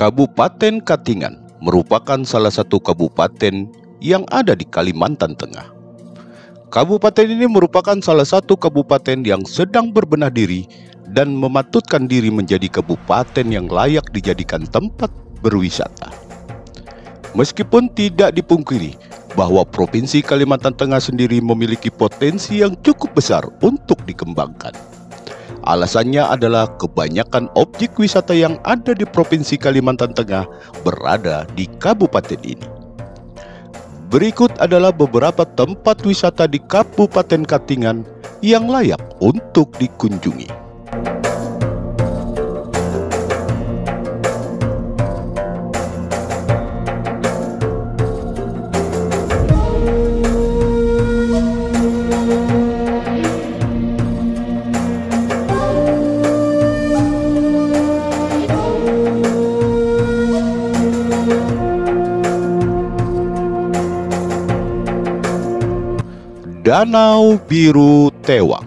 Kabupaten Katingan merupakan salah satu kabupaten yang ada di Kalimantan Tengah. Kabupaten ini merupakan salah satu kabupaten yang sedang berbenah diri dan mematutkan diri menjadi kabupaten yang layak dijadikan tempat berwisata. Meskipun tidak dipungkiri bahwa Provinsi Kalimantan Tengah sendiri memiliki potensi yang cukup besar untuk dikembangkan. Alasannya adalah kebanyakan objek wisata yang ada di Provinsi Kalimantan Tengah berada di kabupaten ini. Berikut adalah beberapa tempat wisata di Kabupaten Katingan yang layak untuk dikunjungi. Danau Biru Tewang.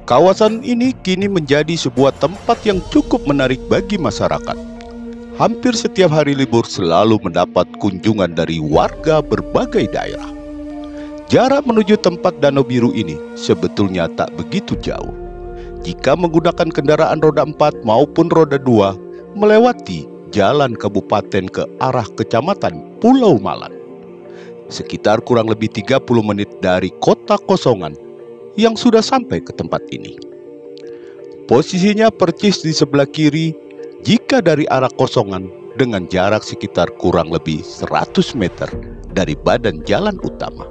Kawasan ini kini menjadi sebuah tempat yang cukup menarik bagi masyarakat. Hampir setiap hari libur selalu mendapat kunjungan dari warga berbagai daerah. Jarak menuju tempat Danau Biru ini sebetulnya tak begitu jauh. Jika menggunakan kendaraan roda 4 maupun roda 2 melewati jalan kabupaten ke arah kecamatan Pulau Malan. Sekitar kurang lebih 30 menit dari kota Kosongan yang sudah sampai ke tempat ini. Posisinya persis di sebelah kiri jika dari arah Kosongan dengan jarak sekitar kurang lebih 100 meter dari badan jalan utama.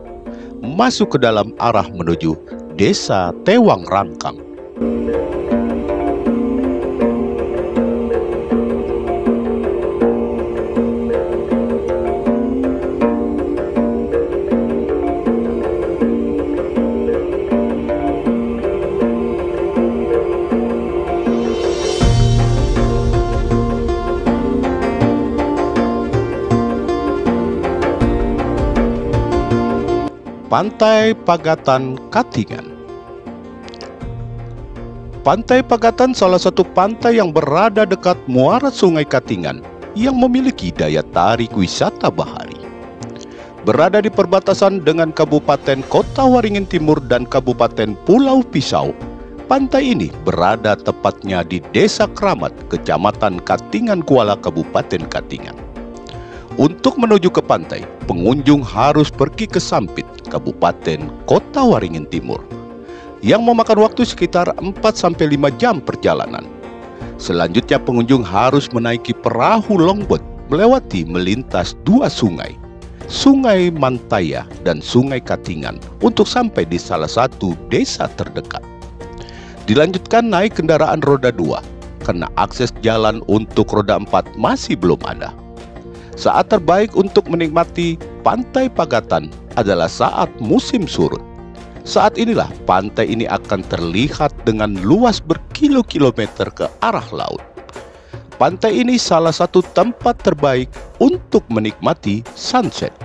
Masuk ke dalam arah menuju Desa Tewang Rangkang. Pantai Pagatan Katingan. Pantai Pagatan salah satu pantai yang berada dekat muara Sungai Katingan yang memiliki daya tarik wisata bahari. Berada di perbatasan dengan Kabupaten Kota Waringin Timur dan Kabupaten Pulau Pisau, pantai ini berada tepatnya di Desa Kramat, Kecamatan Katingan Kuala, Kabupaten Katingan. Untuk menuju ke pantai, pengunjung harus pergi ke Sampit, Kabupaten Kota Waringin Timur, yang memakan waktu sekitar 4-5 jam perjalanan. Selanjutnya pengunjung harus menaiki perahu longboat melewati melintas dua sungai, Sungai Mantaya dan Sungai Katingan, untuk sampai di salah satu desa terdekat. Dilanjutkan naik kendaraan roda 2, karena akses jalan untuk roda 4 masih belum ada. Saat terbaik untuk menikmati Pantai Pagatan adalah saat musim surut. Saat inilah pantai ini akan terlihat dengan luas berkilo-kilometer ke arah laut. Pantai ini salah satu tempat terbaik untuk menikmati sunset.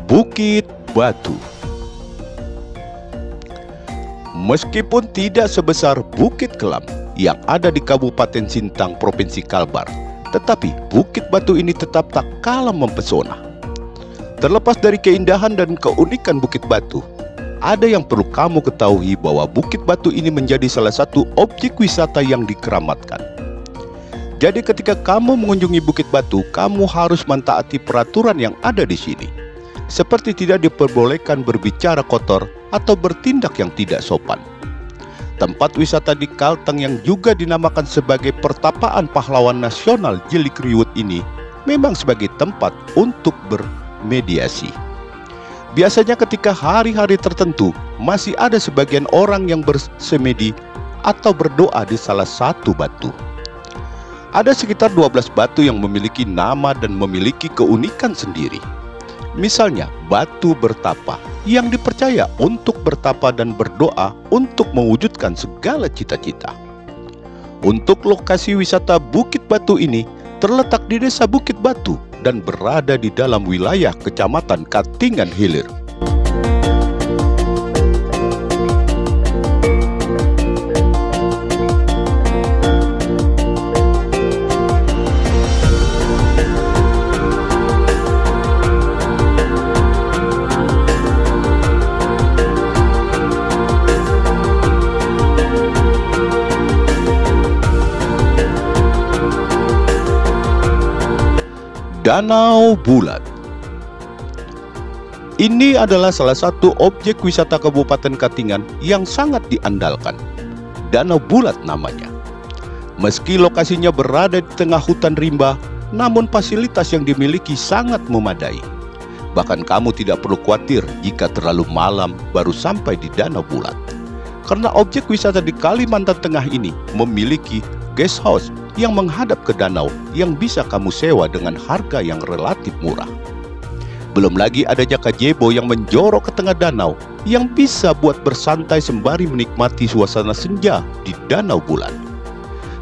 Bukit Batu. Meskipun tidak sebesar Bukit Kelam yang ada di Kabupaten Sintang, Provinsi Kalbar, tetapi Bukit Batu ini tetap tak kalah mempesona. Terlepas dari keindahan dan keunikan Bukit Batu, ada yang perlu kamu ketahui bahwa Bukit Batu ini menjadi salah satu objek wisata yang dikeramatkan. Jadi ketika kamu mengunjungi Bukit Batu, kamu harus mentaati peraturan yang ada di sini. Seperti tidak diperbolehkan berbicara kotor atau bertindak yang tidak sopan. Tempat wisata di Kalteng yang juga dinamakan sebagai pertapaan pahlawan nasional Jelik Riwut ini memang sebagai tempat untuk bermediasi. Biasanya ketika hari-hari tertentu masih ada sebagian orang yang bersemedi atau berdoa di salah satu batu. Ada sekitar 12 batu yang memiliki nama dan memiliki keunikan sendiri. Misalnya batu bertapa yang dipercaya untuk bertapa dan berdoa untuk mewujudkan segala cita-cita. Untuk lokasi wisata Bukit Batu ini terletak di Desa Bukit Batu dan berada di dalam wilayah Kecamatan Katingan Hilir. Danau Bulat. Ini adalah salah satu objek wisata Kabupaten Katingan yang sangat diandalkan. Danau Bulat namanya. Meski lokasinya berada di tengah hutan rimba, namun fasilitas yang dimiliki sangat memadai. Bahkan kamu tidak perlu khawatir jika terlalu malam baru sampai di Danau Bulat. Karena objek wisata di Kalimantan Tengah ini memiliki guest house yang menghadap ke danau yang bisa kamu sewa dengan harga yang relatif murah. Belum lagi ada Jakajebo yang menjorok ke tengah danau yang bisa buat bersantai sembari menikmati suasana senja di Danau Bulat.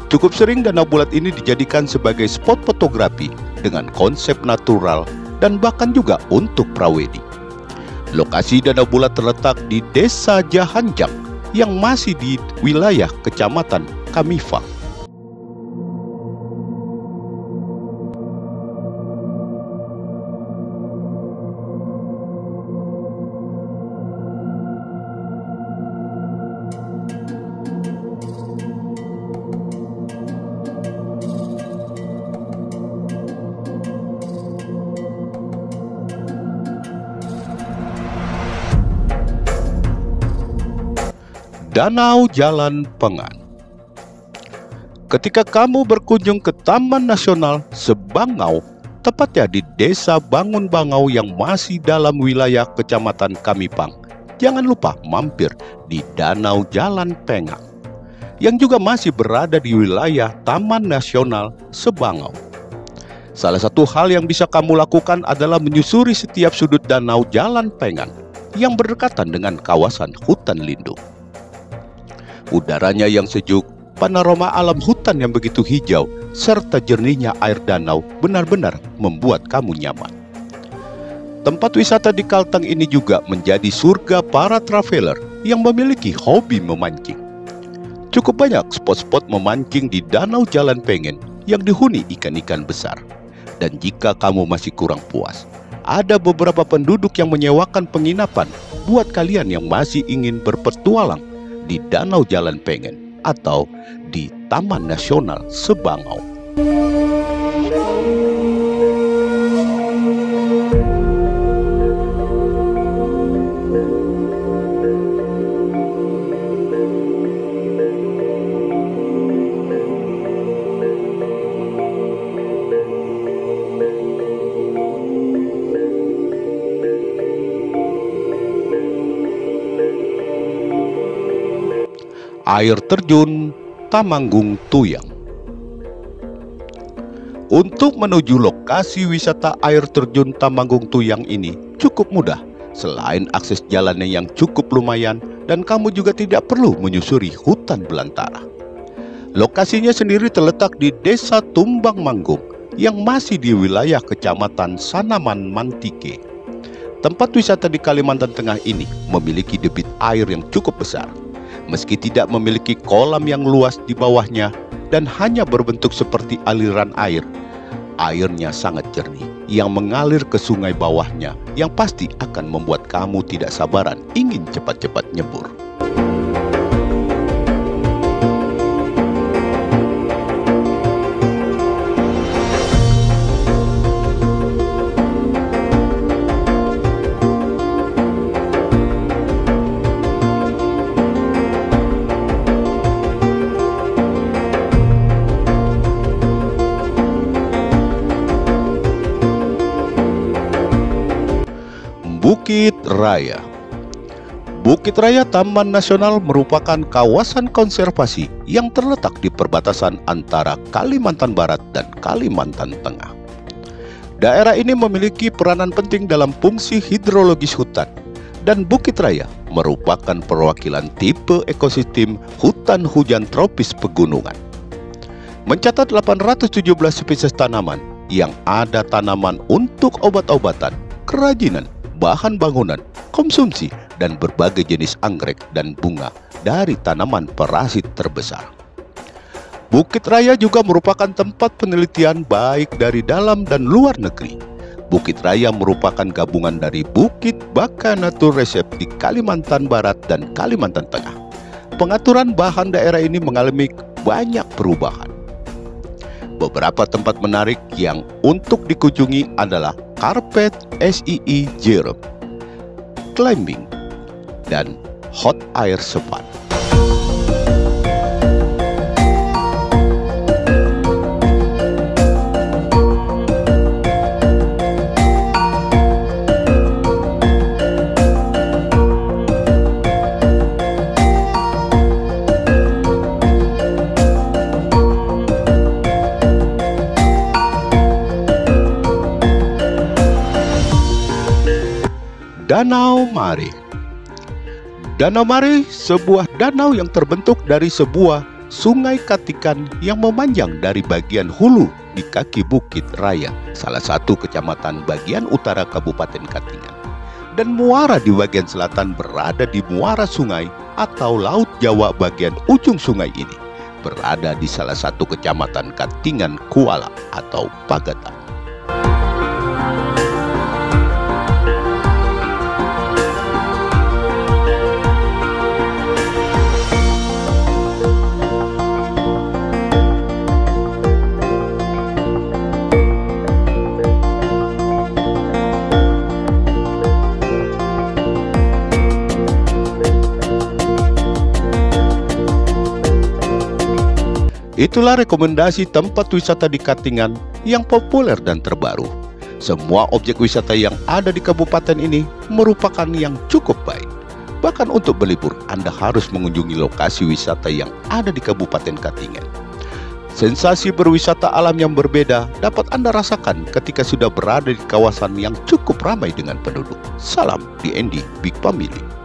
Cukup sering Danau Bulat ini dijadikan sebagai spot fotografi dengan konsep natural dan bahkan juga untuk prawedi. Lokasi Danau Bulat terletak di Desa Jahanjang yang masih di wilayah Kecamatan Kamifang. Danau Jalan Pengan. Ketika kamu berkunjung ke Taman Nasional Sebangau, tepatnya di Desa Bangun Bangau yang masih dalam wilayah Kecamatan Kamipang, jangan lupa mampir di Danau Jalan Pengan, yang juga masih berada di wilayah Taman Nasional Sebangau. Salah satu hal yang bisa kamu lakukan adalah menyusuri setiap sudut Danau Jalan Pengan yang berdekatan dengan kawasan hutan lindung. Udaranya yang sejuk, panorama alam hutan yang begitu hijau, serta jernihnya air danau benar-benar membuat kamu nyaman. Tempat wisata di Kalteng ini juga menjadi surga para traveler yang memiliki hobi memancing. Cukup banyak spot-spot memancing di Danau Jalan Pengen yang dihuni ikan-ikan besar. Dan jika kamu masih kurang puas, ada beberapa penduduk yang menyewakan penginapan buat kalian yang masih ingin berpetualang di Danau Jalan Pengen atau di Taman Nasional Sebangau. Air terjun Tamanggung Tuyang. Untuk menuju lokasi wisata air terjun Tamanggung Tuyang ini cukup mudah. Selain akses jalannya yang cukup lumayan dan kamu juga tidak perlu menyusuri hutan belantara. Lokasinya sendiri terletak di Desa Tumbang Manggung yang masih di wilayah Kecamatan Sanaman Mantike. Tempat wisata di Kalimantan Tengah ini memiliki debit air yang cukup besar. Meski tidak memiliki kolam yang luas di bawahnya dan hanya berbentuk seperti aliran air, airnya sangat jernih yang mengalir ke sungai bawahnya yang pasti akan membuat kamu tidak sabaran ingin cepat-cepat nyebur. Bukit Raya. Bukit Raya Taman Nasional merupakan kawasan konservasi yang terletak di perbatasan antara Kalimantan Barat dan Kalimantan Tengah. Daerah ini memiliki peranan penting dalam fungsi hidrologis hutan, dan Bukit Raya merupakan perwakilan tipe ekosistem hutan hujan tropis pegunungan. Mencatat 817 spesies tanaman yang ada tanaman untuk obat-obatan, kerajinan, bahan bangunan, konsumsi, dan berbagai jenis anggrek dan bunga dari tanaman parasit terbesar. Bukit Raya juga merupakan tempat penelitian baik dari dalam dan luar negeri. Bukit Raya merupakan gabungan dari Bukit Baka Natur Reserve di Kalimantan Barat dan Kalimantan Tengah. Pengaturan bahan daerah ini mengalami banyak perubahan. Beberapa tempat menarik yang untuk dikunjungi adalah Karpet SII Jerem, Climbing, dan Hot Air Spa. Danau Mare. Danau Mare sebuah danau yang terbentuk dari sebuah sungai Katikan yang memanjang dari bagian hulu di kaki Bukit Raya, salah satu kecamatan bagian utara Kabupaten Katingan, dan muara di bagian selatan berada di muara sungai atau Laut Jawa. Bagian ujung sungai ini berada di salah satu kecamatan Katingan Kuala atau Pagatan. Itulah rekomendasi tempat wisata di Katingan yang populer dan terbaru. Semua objek wisata yang ada di kabupaten ini merupakan yang cukup baik. Bahkan untuk berlibur, Anda harus mengunjungi lokasi wisata yang ada di Kabupaten Katingan. Sensasi berwisata alam yang berbeda dapat Anda rasakan ketika sudah berada di kawasan yang cukup ramai dengan penduduk. Salam DND Big Family.